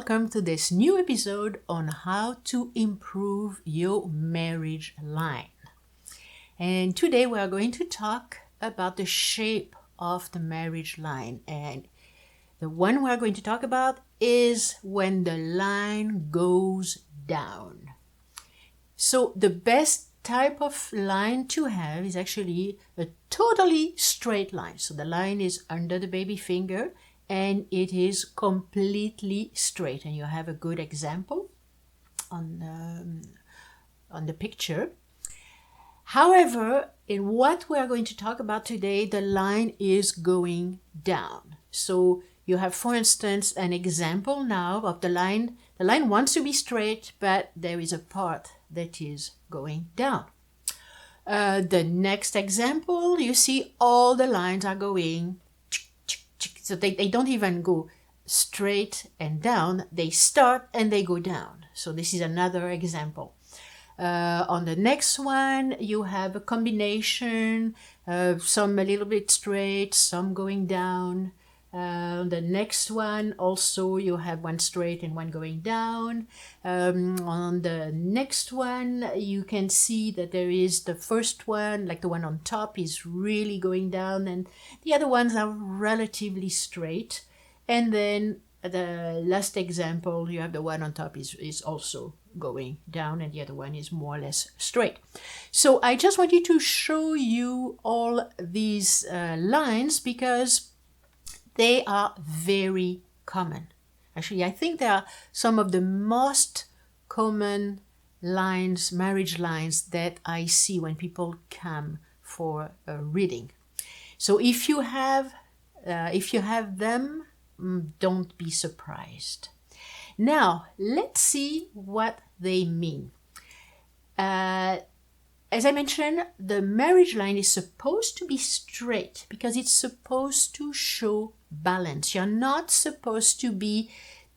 welcome to this new episode on how to improve your marriage line. And today we are going to talk about the shape of the marriage line. And the one we are going to talk about is when the line goes down. So the best type of line to have is actually a totally straight line. So the line is under the baby finger and it is completely straight. And you have a good example on the picture. However, in what we are going to talk about today, the line is going down. So you have, for instance, an example now of the line. The line wants to be straight, but there is a part that is going down. The next example, you see all the lines are going, so they don't even go straight and down. They start and they go down. So this is another example. On the next one, you have a combination, some a little bit straight, some going down. The next one, also you have one straight and one going down. On the next one, you can see that there is the first one, like the one on top, is really going down, and the other ones are relatively straight. And then the last example, you have the one on top is also going down, and the other one is more or less straight. So I just wanted to show you all these lines because they are very common. Actually, I think they are some of the most common lines, marriage lines, that I see when people come for a reading. So if you have them, don't be surprised. Now, let's see what they mean. As I mentioned, the marriage line is supposed to be straight because it's supposed to show balance. You're not supposed to be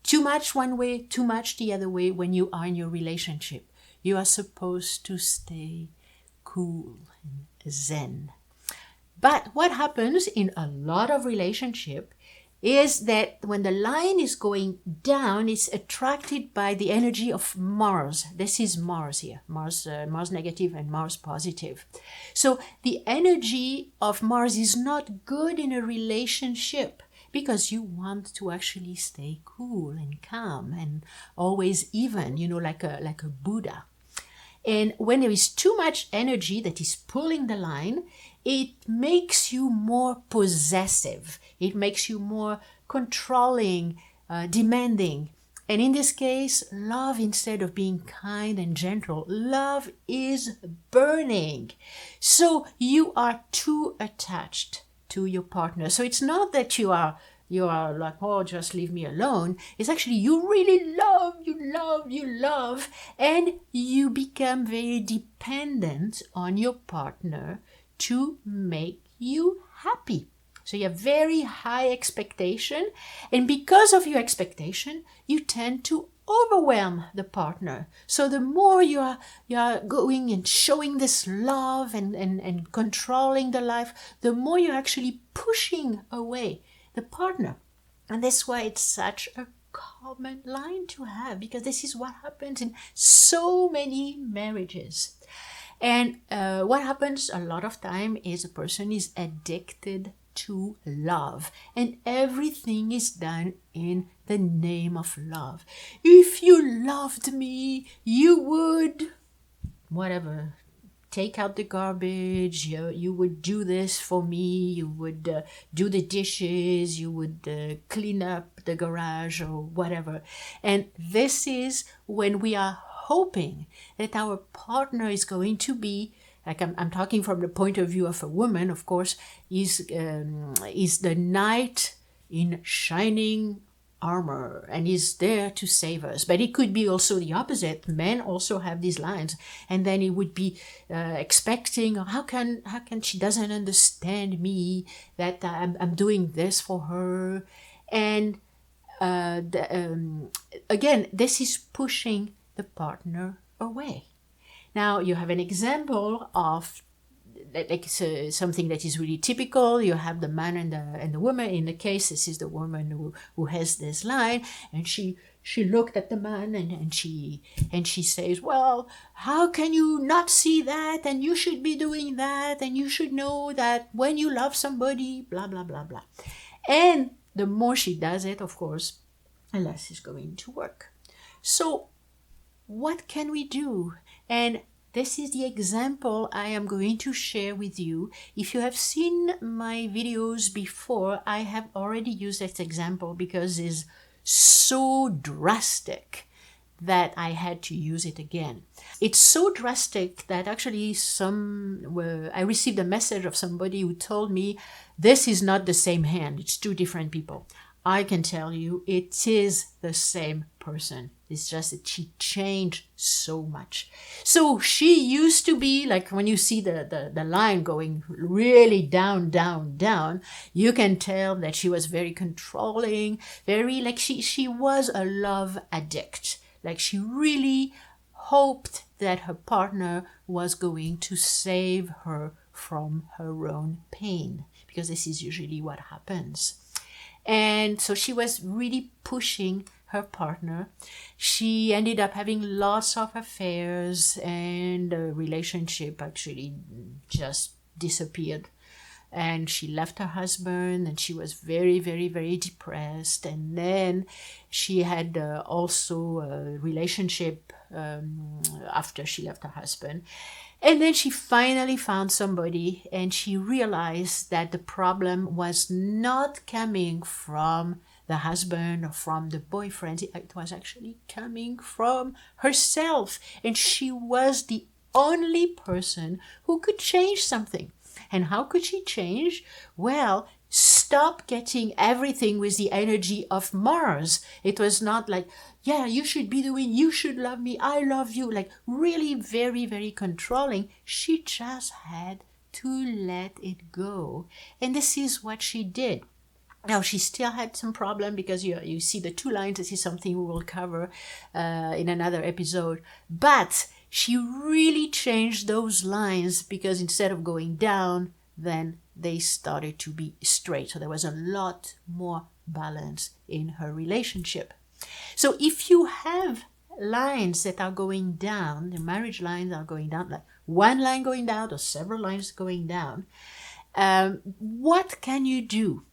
too much one way, too much the other way when you are in your relationship. You are supposed to stay cool and zen. But what happens in a lot of relationships is that when the line is going down, it's attracted by the energy of Mars. This is Mars here, Mars negative and Mars positive. So the energy of Mars is not good in a relationship because you want to actually stay cool and calm and always even, like a Buddha. And when there is too much energy that is pulling the line, it makes you more possessive. It makes you more controlling, demanding. And in this case, love, instead of being kind and gentle, love is burning. So you are too attached to your partner. So it's not that you are like, oh, just leave me alone. It's actually you really love, and you become very dependent on your partner to make you happy. So you have very high expectation, and because of your expectation, you tend to overwhelm the partner. So the more you are going and showing this love and controlling the life, the more you're actually pushing away the partner. And that's why it's such a common line to have, because this is what happens in so many marriages. And what happens a lot of time is a person is addicted to love, and everything is done in the name of love. If you loved me, you would whatever, take out the garbage, you would do this for me, you would do the dishes, you would clean up the garage or whatever. And this is when we are hoping that our partner is going to be, like I'm talking from the point of view of a woman, of course, is the knight in shining armor and is there to save us. But it could be also the opposite. Men also have these lines, and then it would be expecting, how can she doesn't understand me, that I'm doing this for her. And again, this is pushing the partner away. Now you have an example of something that is really typical. You have the man and the woman. In the case, this is the woman who has this line, and she she looked at the man and she says, well, how can you not see that? And you should be doing that. And you should know that when you love somebody, blah, blah, blah, blah. And the more she does it, of course, the less it's going to work. So what can we do? And this is the example I am going to share with you. If you have seen my videos before, I have already used that example because it's so drastic that I had to use it again. It's so drastic that actually I received a message of somebody who told me, this is not the same hand, it's two different people. I can tell you it is the same person. It's just that she changed so much. So she used to be like, when you see the line going really down, down, down, you can tell that she was very controlling, very like she was a love addict. Like she really hoped that her partner was going to save her from her own pain, because this is usually what happens. And so she was really pushing her partner. She ended up having lots of affairs, and the relationship actually just disappeared. And she left her husband, and she was very, very, very depressed. And then she had also a relationship after she left her husband. And then she finally found somebody, and she realized that the problem was not coming from the husband or from the boyfriend. It was actually coming from herself. And she was the only person who could change something. And how could she change? Well, stop getting everything with the energy of Mars. It was not like, yeah, you should be doing, you should love me, I love you, like really very, very controlling. She just had to let it go. And this is what she did. Now, she still had some problem because you see the two lines. This is something we will cover in another episode. But she really changed those lines, because instead of going down, then they started to be straight. So there was a lot more balance in her relationship. So if you have lines that are going down, the marriage lines are going down, like one line going down or several lines going down, what can you do?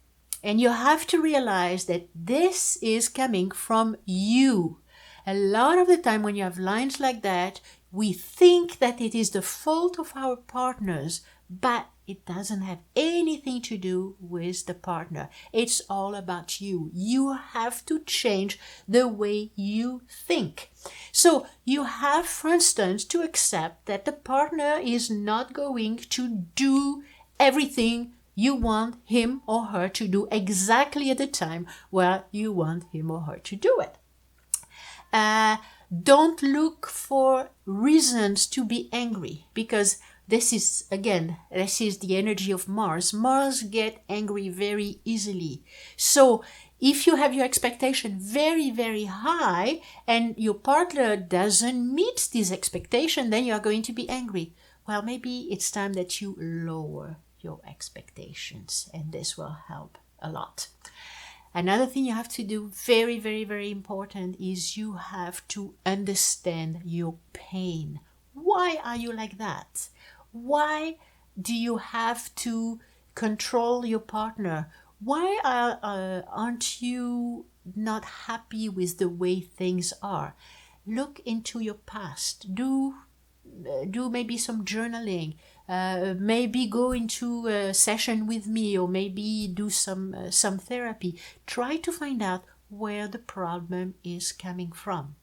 And you have to realize that this is coming from you. A lot of the time when you have lines like that, we think that it is the fault of our partners, but it doesn't have anything to do with the partner. It's all about you. You have to change the way you think. So you have, for instance, to accept that the partner is not going to do everything you want him or her to do exactly at the time where you want him or her to do it. Don't look for reasons to be angry, because this is the energy of Mars. Mars get angry very easily. So if you have your expectation very, very high and your partner doesn't meet this expectation, then you are going to be angry. Well, maybe it's time that you lower your expectations, and this will help a lot. Another thing you have to do, very, very, very important, is you have to understand your pain. Why are you like that? Why do you have to control your partner? Why aren't you not happy with the way things are? Look into your past. Do maybe some journaling. Maybe go into a session with me, or maybe do some therapy. Try to find out where the problem is coming from.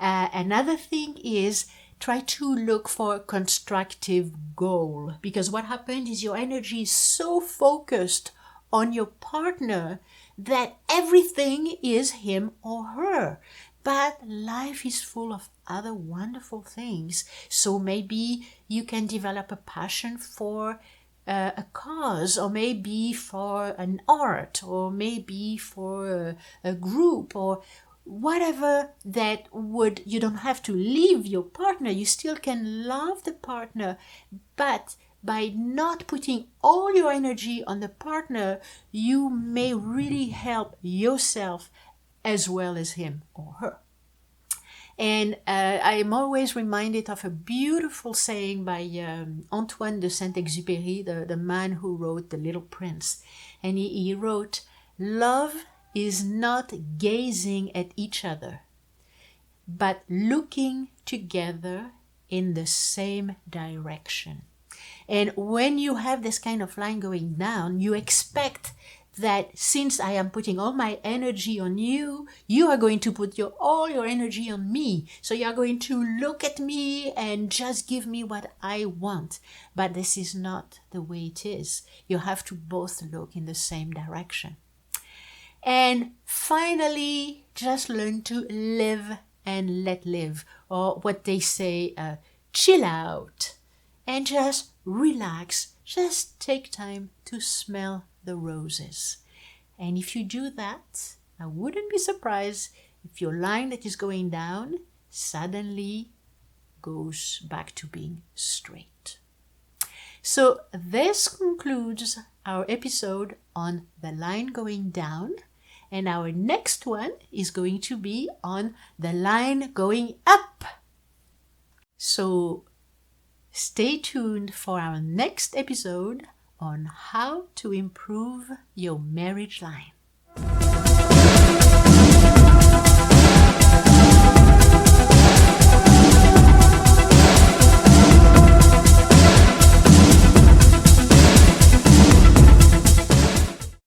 Another thing is, try to look for a constructive goal, because what happened is your energy is so focused on your partner that everything is him or her. But life is full of other wonderful things. So maybe you can develop a passion for a cause, or maybe for an art, or maybe for a group, or whatever that would, you don't have to leave your partner. You still can love the partner, but by not putting all your energy on the partner, you may really help yourself as well as him or her. And I'm always reminded of a beautiful saying by Antoine de Saint-Exupéry, the man who wrote The Little Prince. And he wrote, "Love is not gazing at each other, but looking together in the same direction." And when you have this kind of line going down, you expect that since I am putting all my energy on you, you are going to put all your energy on me. So you are going to look at me and just give me what I want. But this is not the way it is. You have to both look in the same direction. And finally, just learn to live and let live, or what they say, chill out and just relax. Just take time to smell the roses. And if you do that, I wouldn't be surprised if your line that is going down suddenly goes back to being straight. So this concludes our episode on the line going down, and our next one is going to be on the line going up. So stay tuned for our next episode on how to improve your marriage line.